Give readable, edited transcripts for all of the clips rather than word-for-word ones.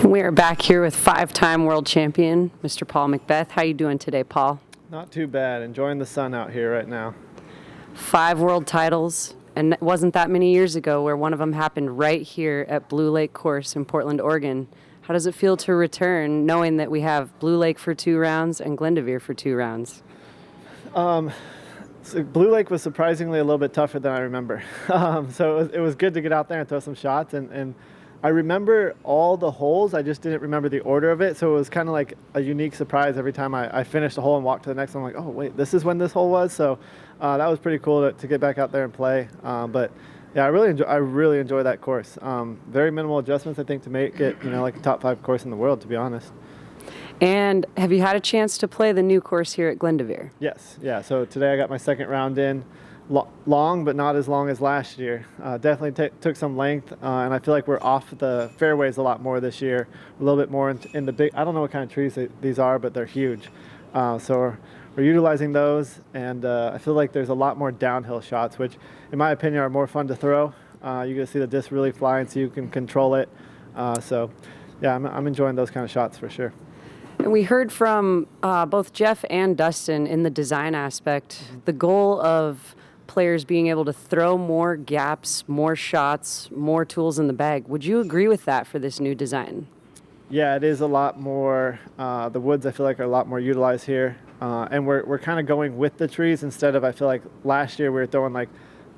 We are back here with five-time world champion, Mr. Paul McBeth. How you doing today, Paul? Not too bad. Enjoying the sun out here right now. 5 world titles, and it wasn't that many years ago where one of them happened right here at Blue Lake Course in Portland, Oregon. How does it feel to return knowing that we have Blue Lake for 2 rounds and Glendoveer for 2 rounds? So Blue Lake was surprisingly a little bit tougher than I remember. So it was good to get out there and throw some shots. And I remember all the holes. I just didn't remember the order of it. So it was kind of like a unique surprise every time I finished a hole and walked to the next one. I'm like, oh, wait, this is when this hole was? So that was pretty cool to get back out there and play. But yeah, I really enjoy that course. Very minimal adjustments, I think, to make it, like a top 5 course in the world, to be honest. And have you had a chance to play the new course here at Glendoveer? Yes, yeah. So today I got my second round in. Long, but not as long as last year. Definitely took some length, and I feel like we're off the fairways a lot more this year. A little bit more in the big, I don't know what kind of trees these are, but they're huge. So we're utilizing those, and I feel like there's a lot more downhill shots, which in my opinion are more fun to throw. You get to see the disc really flying so you can control it. So yeah, I'm enjoying those kind of shots for sure. And we heard from both Jeff and Dustin in the design aspect, the goal of players being able to throw more gaps, more shots, more tools in the bag. Would you agree with that for this new design? Yeah, it is a lot more. The woods I feel like are a lot more utilized here, and we're kind of going with the trees instead of, I feel like last year we were throwing like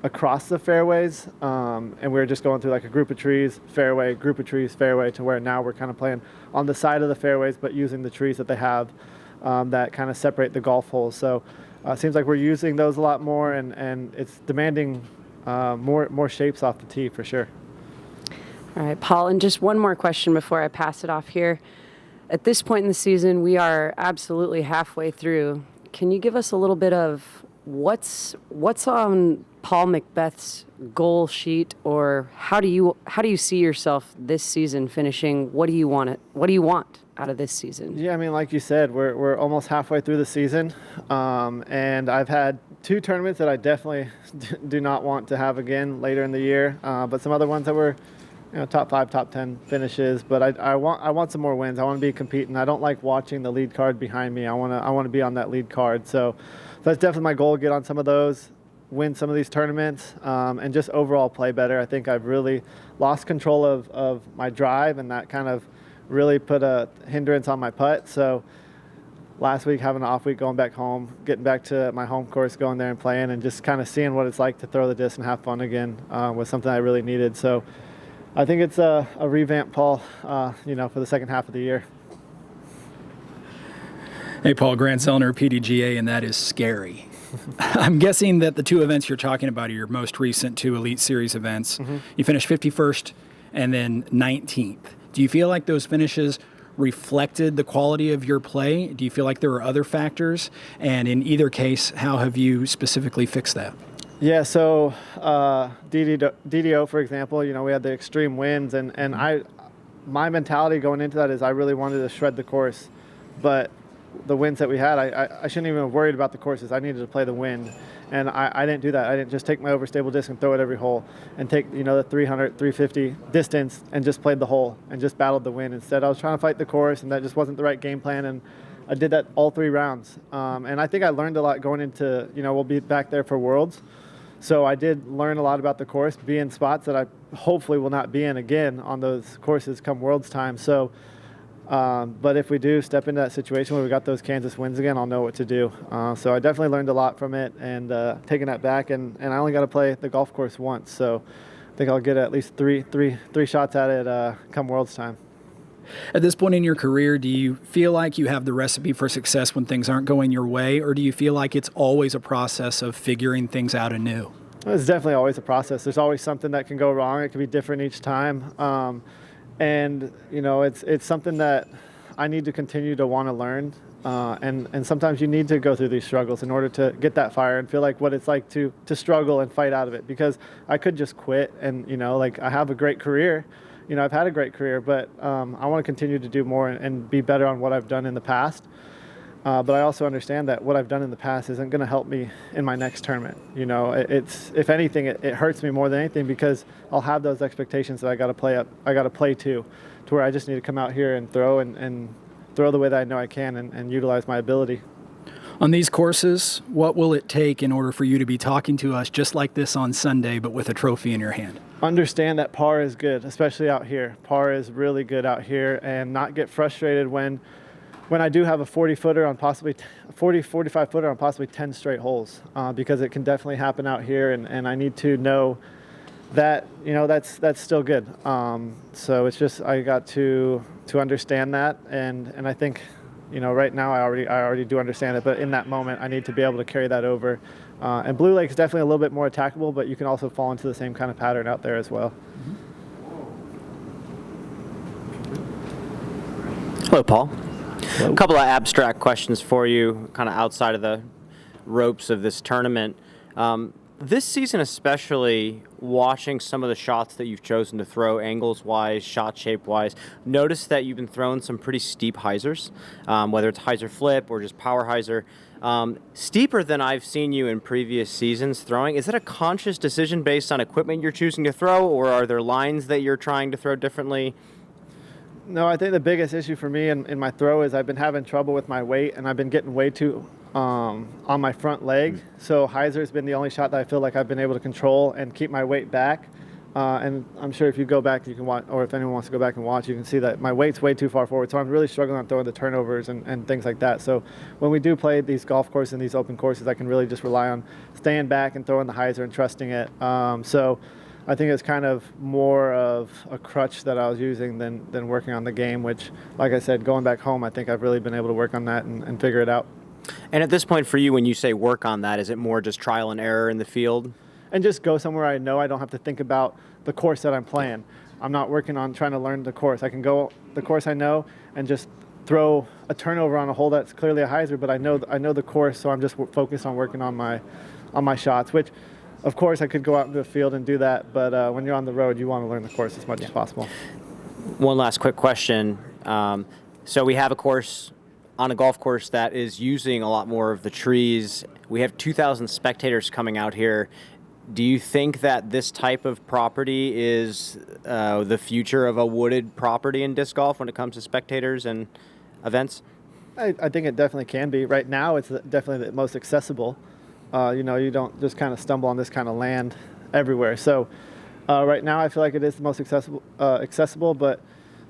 across the fairways, and we were just going through like a group of trees, fairway, group of trees, fairway, to where now we're kind of playing on the side of the fairways, but using the trees that they have that kind of separate the golf holes. So it seems like we're using those a lot more, and it's demanding more shapes off the tee for sure. All right, Paul, and just one more question before I pass it off here. At this point in the season, we are absolutely halfway through. Can you give us a little bit of what's on Paul McBeth's goal sheet, or how do you see yourself this season finishing? What do you want out of this season? Yeah, I mean, like you said, we're almost halfway through the season, and I've had 2 tournaments that I definitely do not want to have again later in the year, but some other ones that were top 5, top 10 finishes. But I want some more wins. I want to be competing. I don't like watching the lead card behind me. I want to be on that lead card. So that's definitely my goal, get on some of those, win some of these tournaments, and just overall play better. I think I've really lost control of my drive, and that kind of really put a hindrance on my putt. So last week, having an off week, going back home, getting back to my home course, going there and playing, and just kind of seeing what it's like to throw the disc and have fun again was something I really needed. So I think it's a revamp, Paul, for the second half of the year. Hey, Paul, Grant Zellner, PDGA, and that is scary. I'm guessing that the 2 events you're talking about are your most recent 2 Elite Series events. Mm-hmm. You finished 51st and then 19th. Do you feel like those finishes reflected the quality of your play? Do you feel like there were other factors? And in either case, how have you specifically fixed that? Yeah, so DDO, for example, we had the extreme winds, and my mentality going into that is I really wanted to shred the course, but the winds that we had, I shouldn't even have worried about the courses. I needed to play the wind, and I didn't do that. I didn't just take my overstable disc and throw it every hole and take the 300, 350 distance and just played the hole and just battled the wind. Instead, I was trying to fight the course, and that just wasn't the right game plan, and I did that all 3 rounds. And I think I learned a lot going into, we'll be back there for Worlds. So I did learn a lot about the course, be in spots that I hopefully will not be in again on those courses come Worlds time. So, but if we do step into that situation where we got those Kansas wins again, I'll know what to do. So I definitely learned a lot from it, and taking that back, and I only got to play the golf course once. So I think I'll get at least three shots at it come Worlds time. At this point in your career, do you feel like you have the recipe for success when things aren't going your way, or do you feel like it's always a process of figuring things out anew? It's definitely always a process. There's always something that can go wrong. It can be different each time. And it's something that I need to continue to want to learn. And sometimes you need to go through these struggles in order to get that fire and feel like what it's like to struggle and fight out of it. Because I could just quit and, I have a great career. I've had a great career, but I want to continue to do more and be better on what I've done in the past. But I also understand that what I've done in the past isn't going to help me in my next tournament. You know, it's if anything, it hurts me more than anything because I'll have those expectations that I got to play to where I just need to come out here and throw and throw the way that I know I can and utilize my ability. On these courses, what will it take in order for you to be talking to us just like this on Sunday, but with a trophy in your hand? Understand that par is good, especially out here. Par is really good out here, and not get frustrated when I do have a 40-footer on possibly 45-footer on possibly 10 straight holes, because it can definitely happen out here, and I need to know that, you know, that's still good. So it's just I got to understand that, and I think, you know, right now I already do understand it, but in that moment I need to be able to carry that over. And Blue Lake is definitely a little bit more attackable, but you can also fall into the same kind of pattern out there as well. Hello, Paul. Hello. A couple of abstract questions for you, kind of outside of the ropes of this tournament. This season especially, watching some of the shots that you've chosen to throw, angles-wise, shot shape-wise, notice that you've been throwing some pretty steep hyzers, whether it's hyzer flip or just power hyzer. Steeper than I've seen you in previous seasons throwing. Is that a conscious decision based on equipment you're choosing to throw, or are there lines that you're trying to throw differently? No, I think the biggest issue for me in my throw is I've been having trouble with my weight, and I've been getting way too on my front leg. So hyzer's been the only shot that I feel like I've been able to control and keep my weight back. And I'm sure if you go back, you can watch, or if anyone wants to go back and watch, you can see that my weight's way too far forward. So I'm really struggling on throwing the turnovers and things like that. So when we do play these golf courses and these open courses, I can really just rely on staying back and throwing the hyzer and trusting it. So I think it's kind of more of a crutch that I was using than working on the game, which, like I said, going back home, I think I've really been able to work on that and figure it out. And at this point for you, when you say work on that, is it more just trial and error in the field? And just go somewhere I know. I don't have to think about the course that I'm playing. I'm not working on trying to learn the course. I can go the course I know and just throw a turnover on a hole that's clearly a hyzer, but I know the course, so I'm just focused on working on my shots, which, of course, I could go out into the field and do that, but when you're on the road, you want to learn the course as much as possible. One last quick question. So we have a course on a golf course that is using a lot more of the trees. We have 2,000 spectators coming out here. Do you think that this type of property is the future of a wooded property in disc golf when it comes to spectators and events? I think it definitely can be. Right now, it's definitely the most accessible. You know, you don't just kind of stumble on this kind of land everywhere. So right now, I feel like it is the most accessible, but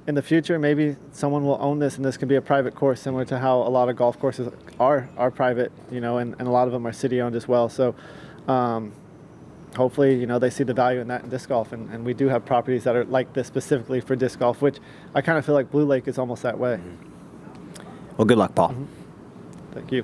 in the future, maybe someone will own this and this can be a private course, similar to how a lot of golf courses are private, you know, and a lot of them are city owned as well. So hopefully, you know, they see the value in that in disc golf, and we do have properties that are like this specifically for disc golf, which I kind of feel like Blue Lake is almost that way. Well, good luck, Paul. Mm-hmm. Thank you.